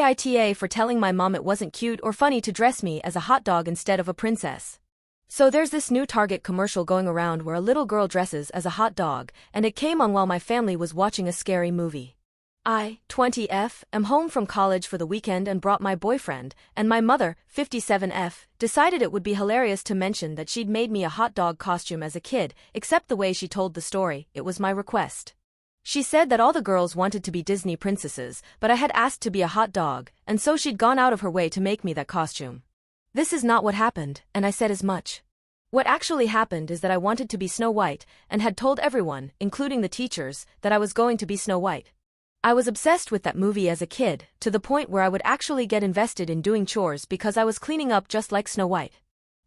AITA for telling my mom it wasn't cute or funny to dress me as a hot dog instead of a princess. So there's this new Target commercial going around where a little girl dresses as a hot dog, and it came on while my family was watching a scary movie. I, 20F, am home from college for the weekend and brought my boyfriend, and my mother, 57F, decided it would be hilarious to mention that she'd made me a hot dog costume as a kid, except the way she told the story, it was my request. She said that all the girls wanted to be Disney princesses, but I had asked to be a hot dog, and so she'd gone out of her way to make me that costume. This is not what happened, and I said as much. What actually happened is that I wanted to be Snow White, and had told everyone, including the teachers, that I was going to be Snow White. I was obsessed with that movie as a kid, to the point where I would actually get invested in doing chores because I was cleaning up just like Snow White.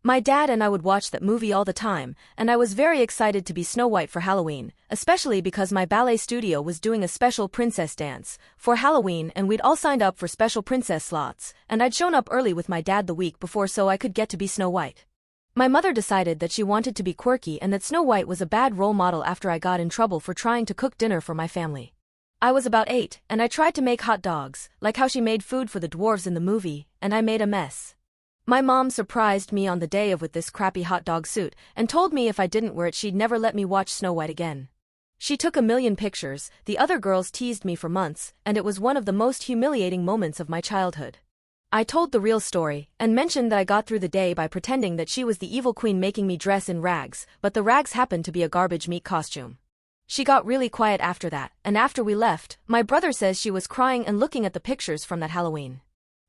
My dad and I would watch that movie all the time, and I was very excited to be Snow White for Halloween, especially because my ballet studio was doing a special princess dance for Halloween, and we'd all signed up for special princess slots, and I'd shown up early with my dad the week before so I could get to be Snow White. My mother decided that she wanted to be quirky and that Snow White was a bad role model after I got in trouble for trying to cook dinner for my family. I was about 8, and I tried to make hot dogs, like how she made food for the dwarves in the movie, and I made a mess. My mom surprised me on the day of with this crappy hot dog suit, and told me if I didn't wear it she'd never let me watch Snow White again. She took a million pictures, the other girls teased me for months, and it was one of the most humiliating moments of my childhood. I told the real story, and mentioned that I got through the day by pretending that she was the evil queen making me dress in rags, but the rags happened to be a garbage meat costume. She got really quiet after that, and after we left, my brother says she was crying and looking at the pictures from that Halloween.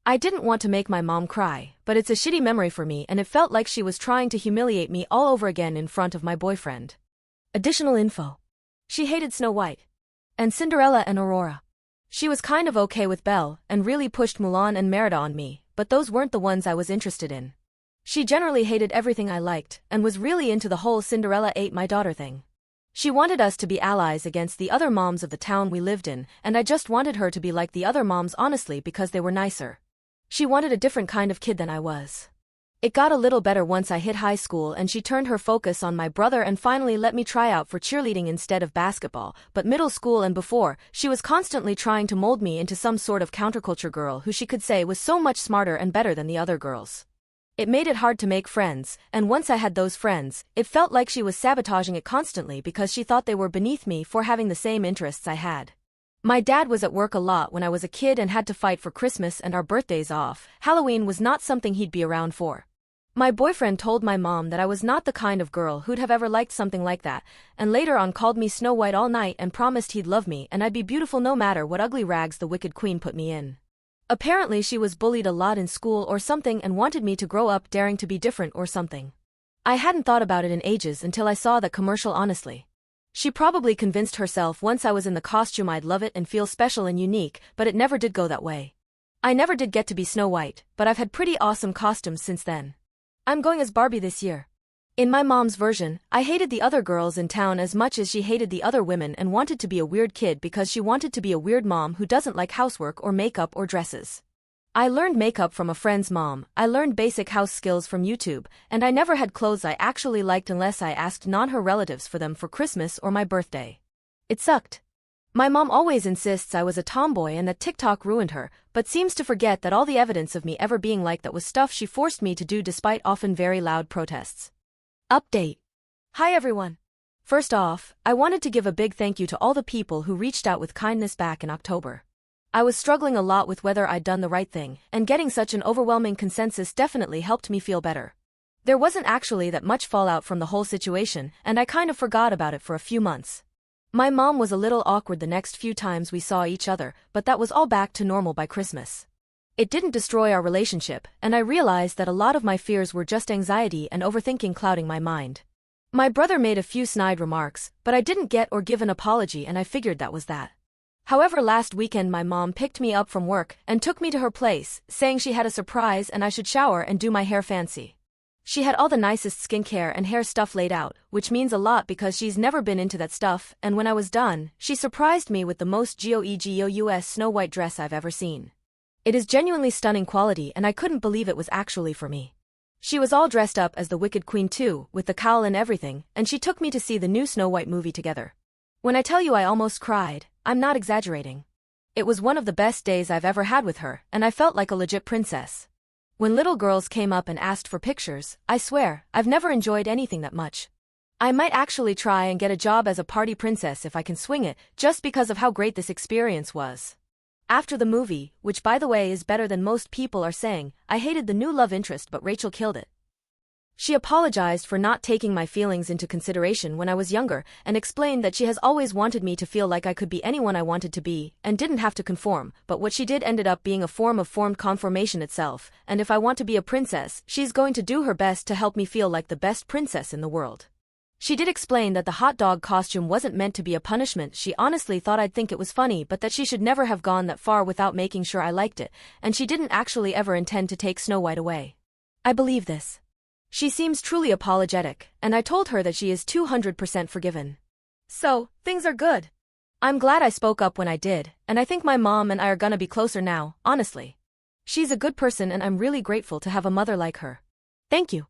I didn't want to make my mom cry, but it's a shitty memory for me and it felt like she was trying to humiliate me all over again in front of my boyfriend. Additional info. She hated Snow White. And Cinderella and Aurora. She was kind of okay with Belle, and really pushed Mulan and Merida on me, but those weren't the ones I was interested in. She generally hated everything I liked, and was really into the whole Cinderella ate my daughter thing. She wanted us to be allies against the other moms of the town we lived in, and I just wanted her to be like the other moms honestly because they were nicer. She wanted a different kind of kid than I was. It got a little better once I hit high school and she turned her focus on my brother and finally let me try out for cheerleading instead of basketball, but middle school and before, she was constantly trying to mold me into some sort of counterculture girl who she could say was so much smarter and better than the other girls. It made it hard to make friends, and once I had those friends, it felt like she was sabotaging it constantly because she thought they were beneath me for having the same interests I had. My dad was at work a lot when I was a kid and had to fight for Christmas and our birthdays off. Halloween was not something he'd be around for. My boyfriend told my mom that I was not the kind of girl who'd have ever liked something like that, and later on called me Snow White all night and promised he'd love me and I'd be beautiful no matter what ugly rags the wicked queen put me in. Apparently she was bullied a lot in school or something and wanted me to grow up daring to be different or something. I hadn't thought about it in ages until I saw that commercial honestly. She probably convinced herself once I was in the costume I'd love it and feel special and unique, but it never did go that way. I never did get to be Snow White, but I've had pretty awesome costumes since then. I'm going as Barbie this year. In my mom's version, I hated the other girls in town as much as she hated the other women and wanted to be a weird kid because she wanted to be a weird mom who doesn't like housework or makeup or dresses. I learned makeup from a friend's mom, I learned basic house skills from YouTube, and I never had clothes I actually liked unless I asked non-her relatives for them for Christmas or my birthday. It sucked. My mom always insists I was a tomboy and that TikTok ruined her, but seems to forget that all the evidence of me ever being like that was stuff she forced me to do despite often very loud protests. Update. Hi everyone. First off, I wanted to give a big thank you to all the people who reached out with kindness back in October. I was struggling a lot with whether I'd done the right thing, and getting such an overwhelming consensus definitely helped me feel better. There wasn't actually that much fallout from the whole situation, and I kind of forgot about it for a few months. My mom was a little awkward the next few times we saw each other, but that was all back to normal by Christmas. It didn't destroy our relationship, and I realized that a lot of my fears were just anxiety and overthinking clouding my mind. My brother made a few snide remarks, but I didn't get or give an apology and I figured that was that. However, last weekend my mom picked me up from work and took me to her place, saying she had a surprise and I should shower and do my hair fancy. She had all the nicest skincare and hair stuff laid out, which means a lot because she's never been into that stuff, and when I was done, she surprised me with the most gorgeous Snow White dress I've ever seen. It is genuinely stunning quality and I couldn't believe it was actually for me. She was all dressed up as the Wicked Queen too, with the cowl and everything, and she took me to see the new Snow White movie together. When I tell you I almost cried, I'm not exaggerating. It was one of the best days I've ever had with her, and I felt like a legit princess. When little girls came up and asked for pictures, I swear, I've never enjoyed anything that much. I might actually try and get a job as a party princess if I can swing it, just because of how great this experience was. After the movie, which by the way is better than most people are saying, I hated the new love interest but Rachel killed it. She apologized for not taking my feelings into consideration when I was younger and explained that she has always wanted me to feel like I could be anyone I wanted to be and didn't have to conform, but what she did ended up being a form of formed conformation itself, and if I want to be a princess, she's going to do her best to help me feel like the best princess in the world. She did explain that the hot dog costume wasn't meant to be a punishment. She honestly thought I'd think it was funny, but that she should never have gone that far without making sure I liked it, and she didn't actually ever intend to take Snow White away. I believe this. She seems truly apologetic, and I told her that she is 200% forgiven. So, things are good. I'm glad I spoke up when I did, and I think my mom and I are gonna be closer now, honestly. She's a good person and I'm really grateful to have a mother like her. Thank you.